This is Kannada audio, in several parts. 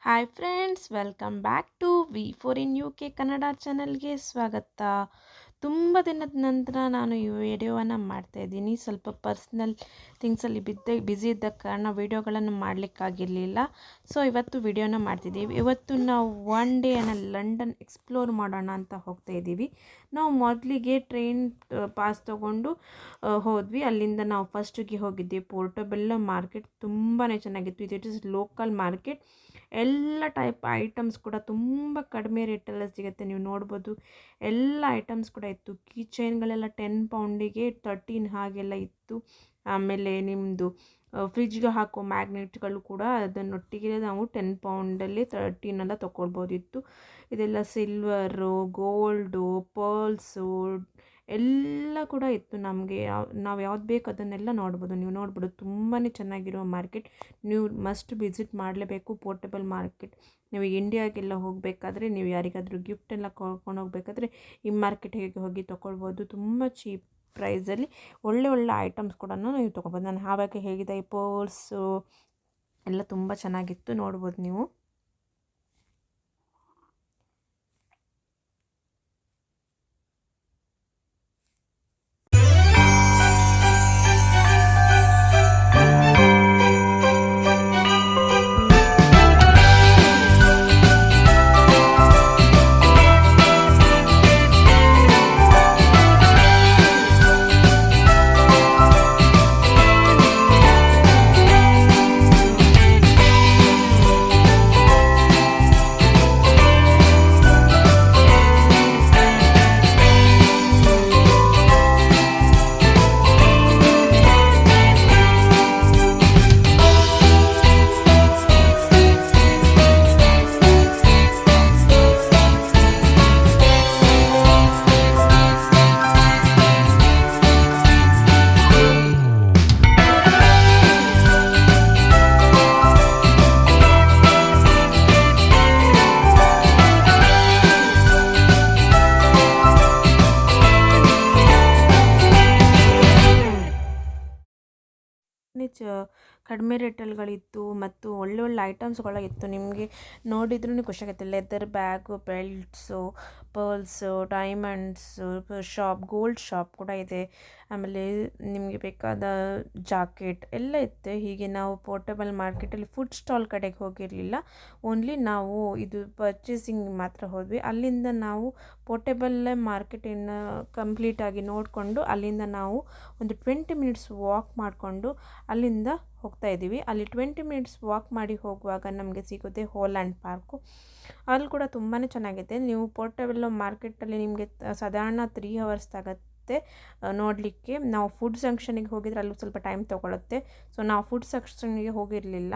Hi friends, welcome back to ವಿ4 ಇನ್ ಯು ಕೆ ಕನ್ನಡ ಚಾನಲ್ಗೆ ಸ್ವಾಗತ. ತುಂಬ ದಿನದ ನಂತರ ನಾನು ಈ ವಿಡಿಯೋವನ್ನು ಮಾಡ್ತಾಯಿದ್ದೀನಿ. ಸ್ವಲ್ಪ ಪರ್ಸ್ನಲ್ ಥಿಂಗ್ಸಲ್ಲಿ ಬ್ಯುಸಿ ಇದ್ದ ಕಾರಣ ವಿಡಿಯೋಗಳನ್ನು ಮಾಡಲಿಕ್ಕಾಗಿರಲಿಲ್ಲ. ಸೊ ಇವತ್ತು ವಿಡಿಯೋನ ಮಾಡ್ತಿದ್ದೀವಿ. ಇವತ್ತು ನಾವು ಒನ್ ಡೇನ ಲಂಡನ್ ಎಕ್ಸ್ಪ್ಲೋರ್ ಮಾಡೋಣ ಅಂತ ಹೋಗ್ತಾ ಇದ್ದೀವಿ. ನಾವು ಮೊದಲಿಗೆ ಟ್ರೈನ್ ಪಾಸ್ ತೊಗೊಂಡು ಹೋದ್ವಿ. ಅಲ್ಲಿಂದ ನಾವು ಫಸ್ಟಿಗೆ ಹೋಗಿದ್ದೀವಿ ಪೋರ್ಟಬೆಲ್ಲೋ ಮಾರ್ಕೆಟ್. ತುಂಬಾ ಚೆನ್ನಾಗಿತ್ತು. It is local market. ಎಲ್ಲ ಟೈಪ್ ಐಟಮ್ಸ್ ಕೂಡ ತುಂಬ ಕಡಿಮೆ ರೇಟಲ್ಲಿ ಸಿಗುತ್ತೆ. ನೀವು ನೋಡ್ಬೋದು, ಎಲ್ಲ ಐಟಮ್ಸ್ ಕೂಡ ಇತ್ತು. ಕೀ ಚೈನ್ಗಳೆಲ್ಲ 10 ಪೌಂಡಿಗೆ 13 ಹಾಗೆಲ್ಲ ಇತ್ತು. ಆಮೇಲೆ ನಿಮ್ಮದು ಫ್ರಿಜ್ಗೆ ಹಾಕೋ ಮ್ಯಾಗ್ನೆಟ್ಗಳು ಕೂಡ ಅದನ್ನೊಟ್ಟಿಗೆ ನಾವು 10 ಪೌಂಡಲ್ಲಿ 13 ಎಲ್ಲ ತೊಗೊಳ್ಬೋದಿತ್ತು. ಇದೆಲ್ಲ ಸಿಲ್ವರು, ಗೋಲ್ಡು, ಪರ್ಲ್ಸು ಎಲ್ಲ ಕೂಡ ಇತ್ತು. ನಮಗೆ ನಾವು ಯಾವ್ದು ಬೇಕು ಅದನ್ನೆಲ್ಲ ನೋಡ್ಬೋದು. ನೀವು ನೋಡ್ಬೋದು, ತುಂಬಾ ಚೆನ್ನಾಗಿರೋ ಮಾರ್ಕೆಟ್. ನೀವು ಮಸ್ಟ್ ವಿಸಿಟ್ ಮಾಡಲೇಬೇಕು ಪೋರ್ಟಬಲ್ ಮಾರ್ಕೆಟ್. ನೀವು ಇಂಡಿಯಾಗೆಲ್ಲ ಹೋಗಬೇಕಾದ್ರೆ, ನೀವು ಯಾರಿಗಾದರೂ ಗಿಫ್ಟ್ ಎಲ್ಲ ಕರ್ಕೊಂಡು ಹೋಗಬೇಕಾದ್ರೆ ಈ ಮಾರ್ಕೆಟ್ಗೆ ಹೋಗಿ ತೊಗೊಳ್ಬೋದು. ತುಂಬ ಚೀಪ್ ಪ್ರೈಸಲ್ಲಿ ಒಳ್ಳೆ ಐಟಮ್ಸ್ ಕೂಡ ನೀವು ತೊಗೊಳ್ಬೋದು. ನಾನು ಆವಾಗ ಹೇಗಿದೆ, ಈ ಪರ್ಸು ಎಲ್ಲ ತುಂಬ ಚೆನ್ನಾಗಿತ್ತು, ನೋಡ್ಬೋದು ನೀವು. ಕಡಿಮೆ ರೇಟಲ್ಗಳಿತ್ತು ಮತ್ತು ಒಳ್ಳೆ ಐಟಮ್ಸ್ಗಳಿತ್ತು. ನಿಮಗೆ ನೋಡಿದ್ರೂ ಖುಷಿಯಾಗುತ್ತೆ. Leather bag, belts, pearls, diamonds shop, gold shop ಕೂಡ ಇದೆ. ಆಮೇಲೆ ನಿಮಗೆ ಬೇಕಾದ ಜಾಕೆಟ್ ಎಲ್ಲ ಇತ್ತು. ಹೀಗೆ ನಾವು ಪೋರ್ಟಬಲ್ ಮಾರ್ಕೆಟಲ್ಲಿ ಫುಡ್ ಸ್ಟಾಲ್ ಕಡೆಗೆ ಹೋಗಿರಲಿಲ್ಲ. ಓನ್ಲಿ ನಾವು ಇದು ಪರ್ಚೇಸಿಂಗ್ ಮಾತ್ರ ಹೋದ್ವಿ. ಅಲ್ಲಿಂದ ನಾವು ಪೋರ್ಟಬಲ್ ಮಾರ್ಕೆಟನ್ನು ಕಂಪ್ಲೀಟಾಗಿ ನೋಡಿಕೊಂಡು ಅಲ್ಲಿಂದ ನಾವು ಒಂದು 20 ಮಿನಿಟ್ಸ್ ವಾಕ್ ಮಾಡಿಕೊಂಡು ಅಲ್ಲಿಂದ ಹೋಗ್ತಾ ಇದ್ದೀವಿ. ಅಲ್ಲಿ 20 ಮಿನಿಟ್ಸ್ ವಾಕ್ ಮಾಡಿ ಹೋಗುವಾಗ ನಮಗೆ ಸಿಗುತ್ತೆ ಹೋಲ್ಯಾಂಡ್ ಪಾರ್ಕು. ಅಲ್ಲಿ ಕೂಡ ತುಂಬಾ ಚೆನ್ನಾಗಿದೆ. ನೀವು ಪೋರ್ಟಬೆಲ್ಲೋ ಮಾರ್ಕೆಟಲ್ಲಿ ನಿಮಗೆ ಸಾಧಾರಣ 3 ಅವರ್ಸ್ ಆಗುತ್ತೆ ನೋಡಲಿಕ್ಕೆ. ನಾವು ಫುಡ್ ಸೆಕ್ಷನಿಗೆ ಹೋಗಿದ್ರೆ ಅಲ್ಲಿ ಸ್ವಲ್ಪ ಟೈಮ್ ತೊಗೊಳುತ್ತೆ. ಸೊ ನಾವು ಫುಡ್ ಸೆಕ್ಷನ್ಗೆ ಹೋಗಿರಲಿಲ್ಲ.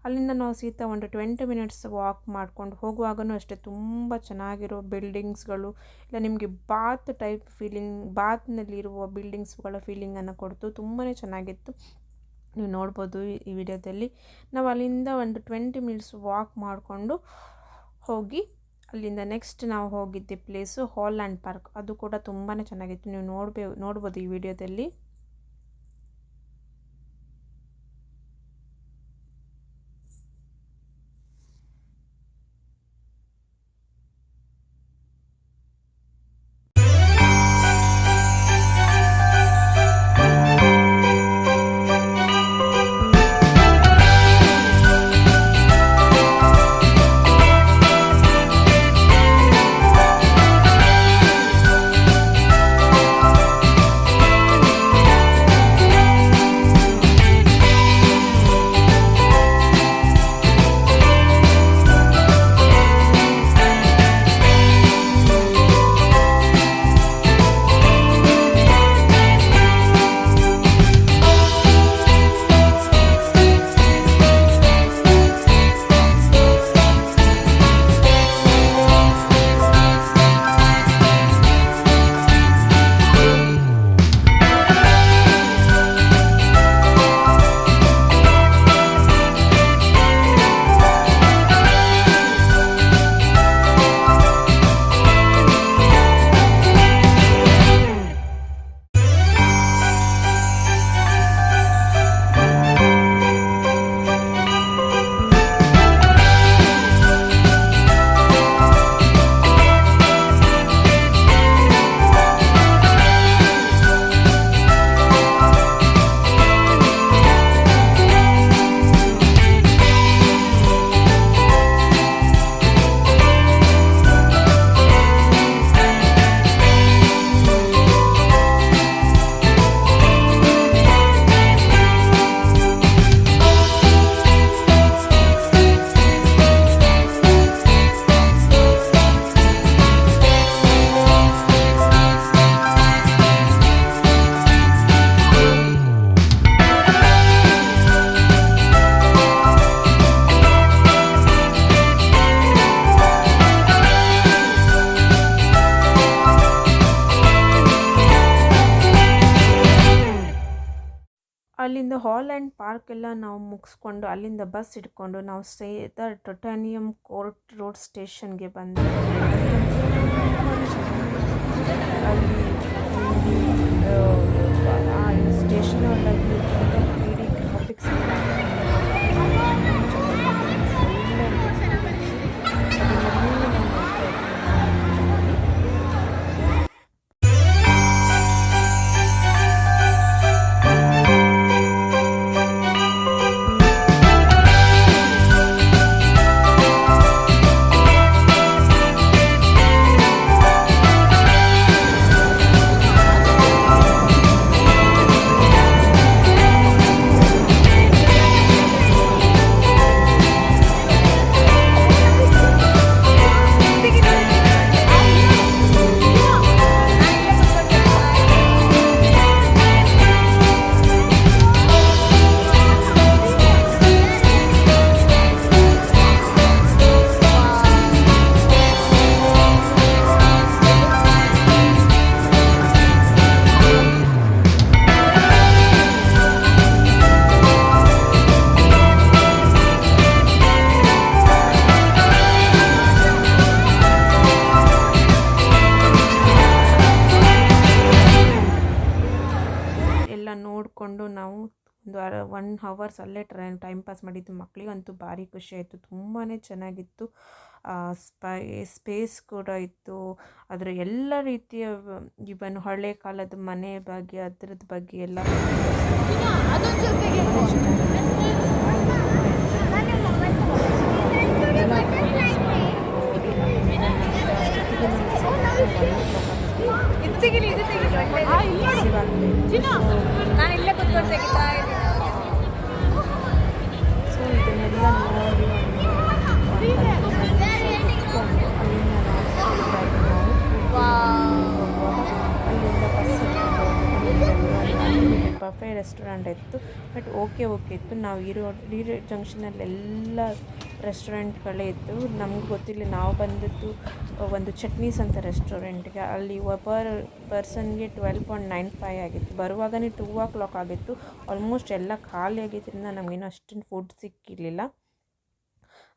ಅಲ್ಲಿಂದ ನಾವು ಸೀದಾ ಒಂದು 20 ಮಿನಿಟ್ಸ್ ವಾಕ್ ಮಾಡ್ಕೊಂಡು ಹೋಗುವಾಗಲೂ ಅಷ್ಟೇ ತುಂಬ ಚೆನ್ನಾಗಿರೋ ಬಿಲ್ಡಿಂಗ್ಸ್ಗಳು ಇಲ್ಲ, ನಿಮಗೆ ಬಾತ್ ಟೈಪ್ ಫೀಲಿಂಗ್, ಬಾತ್ನಲ್ಲಿರುವ ಬಿಲ್ಡಿಂಗ್ಸ್ಗಳ ಫೀಲಿಂಗನ್ನು ಕೊಡ್ತು. ತುಂಬಾ ಚೆನ್ನಾಗಿತ್ತು. ನೀವು ನೋಡ್ಬೋದು ಈ ವಿಡಿಯೋದಲ್ಲಿ. ನಾವು ಅಲ್ಲಿಂದ ಒಂದು 20 ಮಿನಿಟ್ಸ್ ವಾಕ್ ಮಾಡಿಕೊಂಡು ಹೋಗಿ ಅಲ್ಲಿಂದ ನೆಕ್ಸ್ಟ್ ನಾವು ಹೋಗಿದ್ದೆ ಪ್ಲೇಸು ಹಾಲ್ಯಾಂಡ್ ಪಾರ್ಕ್. ಅದು ಕೂಡ ತುಂಬಾ ಚೆನ್ನಾಗಿತ್ತು. ನೀವು ನೋಡ್ಬೋದು ಈ ವಿಡಿಯೋದಲ್ಲಿ. ಅಲ್ಲಿಂದ ಹಾಲ್ ಆ್ಯಂಡ್ ಪಾರ್ಕ್ ಎಲ್ಲ ನಾವು ಮುಗಿಸ್ಕೊಂಡು ಅಲ್ಲಿಂದ ಬಸ್ ಹಿಡ್ಕೊಂಡು ನಾವು ಟೈಟಾನಿಯಂ ಕೋರ್ಟ್ ರೋಡ್ ಸ್ಟೇಷನ್ಗೆ ಬಂದು ಅಲ್ಲಿ ಸ್ಟೇಷನ್ ಒಳಗೆ ಡಿ ಗ್ರಾಫಿಕ್ಸ್ ನೋಡಿಕೊಂಡು ನಾವು ಒಂದು 1 ಅವರ್ಸ್ ಅಲ್ಲೇ ಟೈಮ್ ಪಾಸ್ ಮಾಡಿದ್ದು. ಮಕ್ಕಳಿಗಂತೂ ಭಾರಿ ಖುಷಿ ಆಯಿತು, ತುಂಬಾ ಚೆನ್ನಾಗಿತ್ತು. ಸ್ಪೇಸ್ ಕೂಡ ಇತ್ತು, ಅದರ ಎಲ್ಲ ರೀತಿಯ ಇವನ್ ಹಳೆ ಕಾಲದ ಮನೆ ಬಗ್ಗೆ ಅದರದ್ದು ಬಗ್ಗೆ ಎಲ್ಲ ಸೊ ಇದನ್ನೆಲ್ಲ ನೋಡಿ ಅಲ್ಲಿಂದ ಬಫೆ ರೆಸ್ಟೋರೆಂಟ್ ಇತ್ತು. ಬಟ್ ಓಕೆ ಇತ್ತು. ನಾವು ಇರೋ ಜಂಕ್ಷನಲ್ಲೆಲ್ಲ ರೆಸ್ಟೋರೆಂಟ್ಗಳೇ ಇತ್ತು. ನಮ್ಗೆ ಗೊತ್ತಿಲ್ಲ, ನಾವು ಬಂದದ್ದು ಒಂದು ಚಟ್ನೀಸ್ ಅಂತ ರೆಸ್ಟೋರೆಂಟ್ಗೆ. ಅಲ್ಲಿ ಪರ್ ಪರ್ಸನ್ಗೆ 12.95 ಆಗಿತ್ತು. ಬರುವಾಗನೇ 2 o'clock ಆಗಿತ್ತು. ಆಲ್ಮೋಸ್ಟ್ ಎಲ್ಲ ಖಾಲಿ ಆಗಿದ್ದರಿಂದ ನಮಗೇನು ಅಷ್ಟೊಂದು ಫುಡ್ ಸಿಕ್ಕಿರಲಿಲ್ಲ.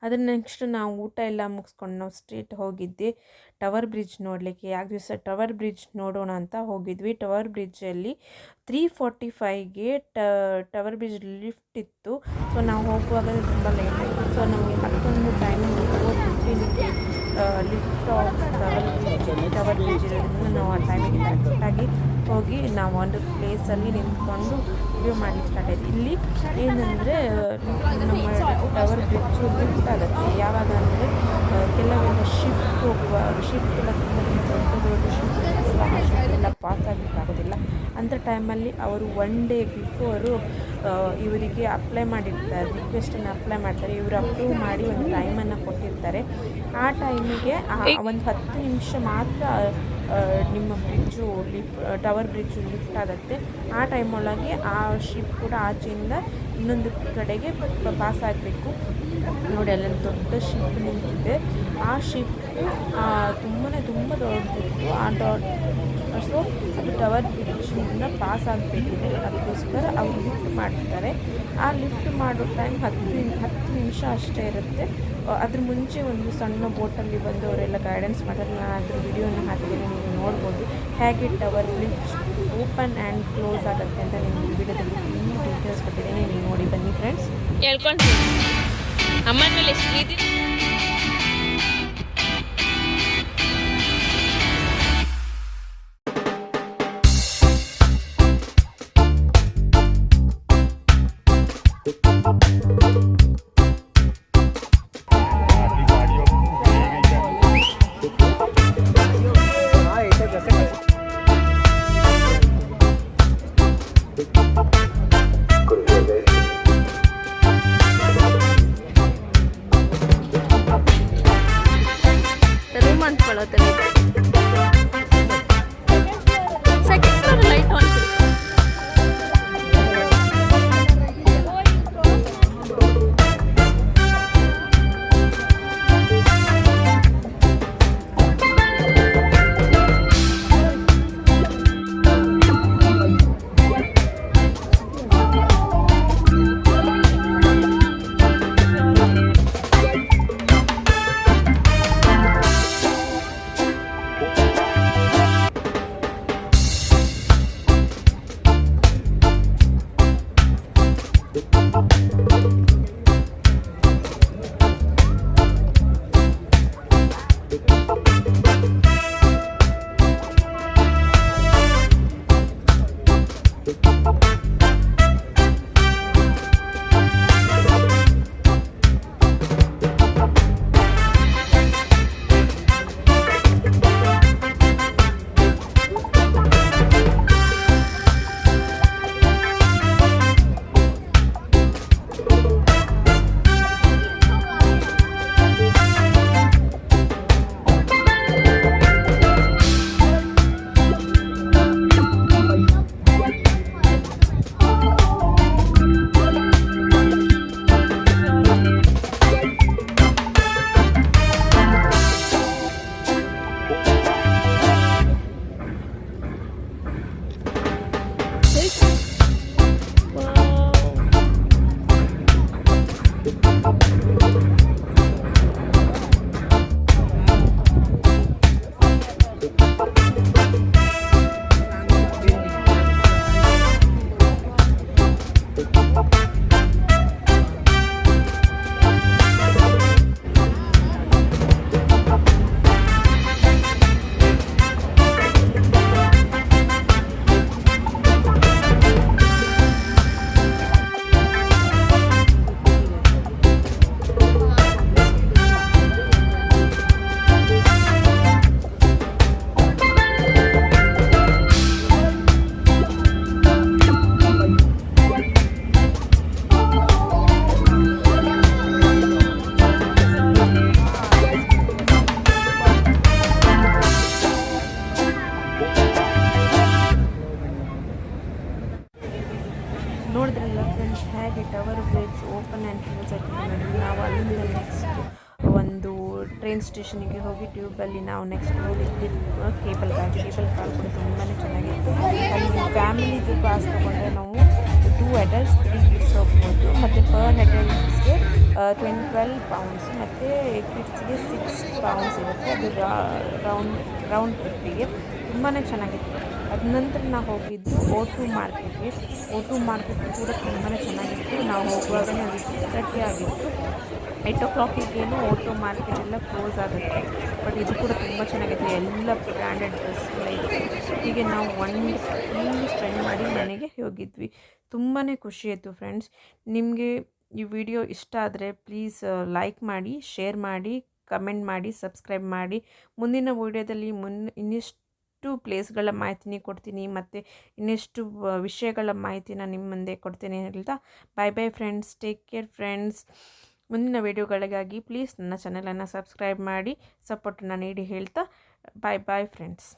ಅದರ ನೆಕ್ಸ್ಟ್ ನಾವು ಊಟ ಎಲ್ಲ ಮುಗಿಸ್ಕೊಂಡು ನಾವು ಸ್ಟ್ರೇಟ್ ಹೋಗಿದ್ದೆ ಟವರ್ ಬ್ರಿಡ್ಜ್ ನೋಡಲಿಕ್ಕೆ. ಯಾಕೆ ದಿವಸ ಟವರ್ ಬ್ರಿಡ್ಜ್ ನೋಡೋಣ ಅಂತ ಹೋಗಿದ್ವಿ. ಟವರ್ ಬ್ರಿಡ್ಜಲ್ಲಿ 3:45ಗೆ ಟವರ್ ಬ್ರಿಡ್ಜ್ ಲಿಫ್ಟ್ ಇತ್ತು. ಸೊ ನಾವು ಹೋಗುವಾಗ ತುಂಬ ಲೇಟ್ ಆಯಿತು. ಸೊ ನಮಗೆ ಮತ್ತೊಂದು ಟೈಮ್ 4:15ಗೆ ಲಿಫ್ಟ್ ಆಫ್ ಟವರ್ ಬ್ರಿಡ್ಜ್ ಇರೋದ್ರಿಂದ ನಾವು ಆ ಟೈಮಿಗೆ ಕರೆಕ್ಟಾಗಿ ಹೋಗಿ ನಾವು ಒಂದು ಪ್ಲೇಸಲ್ಲಿ ನಿಂತ್ಕೊಂಡು ವ್ಯೂ ಮಾಡಲಿಕ್ಕೆ ಸ್ಟಾರ್ಟ್ ಆಯಿತು. ಇಲ್ಲಿ ಏನಂದರೆ ನಮ್ಮ ಟವರ್ ಬ್ರಿಡ್ಜು ಲಿಫ್ಟ್ ಆಗುತ್ತೆ. ಯಾವಾಗ ಅಂದರೆ ಕೆಲವೆಲ್ಲ ಶಿಪ್ ಎಲ್ಲ ತುಂಬ ದೊಡ್ಡ ಶಿಪ್ ಎಲ್ಲ ಪಾಸ್ ಆಗಲಿಕ್ಕಾಗೋದಿಲ್ಲ. ಅಂಥ ಟೈಮಲ್ಲಿ ಅವರು 1 day ಬಿಫೋರು ಇವರಿಗೆ ಅಪ್ಲೈ ಮಾಡಿರ್ತಾರೆ, ರಿಕ್ವೆಸ್ಟನ್ನು ಅಪ್ಲೈ ಮಾಡ್ತಾರೆ. ಇವರು ಅಪ್ರೂವ್ ಮಾಡಿ ಒಂದು ಟೈಮನ್ನು ಕೊಟ್ಟಿರ್ತಾರೆ. ಆ ಟೈಮಿಗೆ ಒಂದು 10 ನಿಮಿಷ ಮಾತ್ರ ನಿಮ್ಮ ಬ್ರಿಡ್ಜು ಟವರ್ ಬ್ರಿಡ್ಜು ಲಿಫ್ಟ್ ಆಗುತ್ತೆ. ಆ ಟೈಮ್ ಒಳಗೆ ಆ ಶಿಪ್ ಕೂಡ ಆಚೆಯಿಂದ ಇನ್ನೊಂದು ಕಡೆಗೆ ಪಾಸ್ ಆಗಬೇಕು. ನೋಡಿ ಅಲ್ಲೊಂದು ದೊಡ್ಡ ಶಿಪ್ ನಿಂತಿದೆ. ಆ ಶಿಪ್ ತುಂಬ ದೊಡ್ಡದಿತ್ತು. ಸೊ ಅದು ಟವರ್ ಬ್ರಿಡ್ಜಿಂದ ಪಾಸ್ ಆಗಬೇಕಿದೆ. ಅದಕ್ಕೋಸ್ಕರ ಅವರು ಲಿಫ್ಟ್ ಮಾಡ್ತಾರೆ. ಆ ಲಿಫ್ಟ್ ಮಾಡೋ ಟೈಮ್ 10 ನಿಮಿಷ ಅಷ್ಟೇ ಇರುತ್ತೆ. ಅದ್ರ ಮುಂಚೆ ಒಂದು ಸಣ್ಣ ಬೋಟಲ್ಲಿ ಬಂದು ಅವರೆಲ್ಲ ಗೈಡೆನ್ಸ್ ಮಾಡ್ತಾರೆ. ನಾನು ಅದ್ರ ವಿಡಿಯೋನ ಹಾಕಿದ್ದೀನಿ, ನೀವು ನೋಡ್ಬೋದು ಹೇಗೆ tower bridge open and close ಆಗುತ್ತೆ ಅಂತ ನಿಮಗೆ ವಿಡಿಯೋದಲ್ಲಿ ಇನ್ನೂ ಡೀಟೇಲ್ಸ್ ಕೊಟ್ಟಿದ್ದೀನಿ. ನೀವು ನೋಡಿ ಬನ್ನಿ ಫ್ರೆಂಡ್ಸ್. ಹೇಳ್ಕೊಂಡ್ರಿ ಅಮ್ಮನ ಮೇಲೆ ಅಲ್ಲಿಂದ ನೆಕ್ಸ್ಟ್ ಒಂದು ಟ್ರೈನ್ ಸ್ಟೇಷನಿಗೆ ಹೋಗಿ ಟ್ಯೂಬಲ್ಲಿ ನಾವು ನೆಕ್ಸ್ಟ್ ಹೋಗಿದ್ವಿ ಕೇಬಲ್ ಕಾರ್ ಕೂಡ ತುಂಬಾ ಚೆನ್ನಾಗಿತ್ತು. ಅಲ್ಲಿ ಫ್ಯಾಮಿಲಿದು ಪಾಸ್ ತೊಗೊಂಡ್ರೆ ನಾವು 2 adults 3 kids ಹೋಗ್ಬೋದು. ಮತ್ತು ಪರ್ ಅಡಲ್ಟ್ಸ್ಗೆ 12 pounds ಮತ್ತು ಕಿಡ್ಸ್ಗೆ 6 pounds ಇರುತ್ತೆ. ಅದು ರೌಂಡ್ ಟ್ರಿಪ್ಪಿಗೆ ತುಂಬಾ ಚೆನ್ನಾಗಿತ್ತು. ಅದ ನಂತರ ನಾವು ಹೋಗಿದ್ದು O2 ಮಾರ್ಕೆಟ್ಗೆ. O2 ಮಾರ್ಕೆಟ್ ಕೂಡ ತುಂಬಾ ಚೆನ್ನಾಗಿತ್ತು. ನಾವು ಹೋಗುವಾಗಲೇ ಅದು 6:30 ಆಗಿತ್ತು. 8 o'clockಗೇನು O2 ಮಾರ್ಕೆಟ್ ಎಲ್ಲ ಕ್ಲೋಸ್ ಆಗುತ್ತೆ. ಬಟ್ ಇದು ಕೂಡ ತುಂಬ ಚೆನ್ನಾಗಿತ್ತು. ಎಲ್ಲ ಬ್ರ್ಯಾಂಡೆಡ್ ಡ್ರೆಸ್ಗಳ ಇತ್ತು. ಹೀಗೆ ನಾವು ಫುಲ್ ಸ್ಪೆಂಡ್ ಮಾಡಿ ಮನೆಗೆ ಹೋಗಿದ್ವಿ. ತುಂಬಾ ಖುಷಿ ಆಯಿತು ಫ್ರೆಂಡ್ಸ್. ನಿಮಗೆ ಈ ವಿಡಿಯೋ ಇಷ್ಟ ಆದರೆ ಪ್ಲೀಸ್ ಲೈಕ್ ಮಾಡಿ, ಶೇರ್ ಮಾಡಿ, ಕಮೆಂಟ್ ಮಾಡಿ, ಸಬ್ಸ್ಕ್ರೈಬ್ ಮಾಡಿ. ಮುಂದಿನ ವೀಡಿಯೋದಲ್ಲಿ ಇನ್ನಿಷ್ಟು ಪ್ಲೇಸ್ಗಳ ಮಾಹಿತಿನಿ ಕೊಡ್ತೀನಿ ಮತ್ತು ಇನ್ನಿಷ್ಟು ವಿಷಯಗಳ ಮಾಹಿತಿನ ನಿಮ್ಮ ಮುಂದೆ ಕೊಡ್ತೀನಿ ಹೇಳ್ತಾ by friends. Take care friends. ಮುಂದಿನ ವೀಡಿಯೋಗಳಿಗಾಗಿ ಪ್ಲೀಸ್ ನನ್ನ ಚಾನಲನ್ನು ಸಬ್ಸ್ಕ್ರೈಬ್ ಮಾಡಿ ಸಪೋರ್ಟನ್ನು ನೀಡಿ ಹೇಳ್ತಾ ಬೈ ಫ್ರೆಂಡ್ಸ್.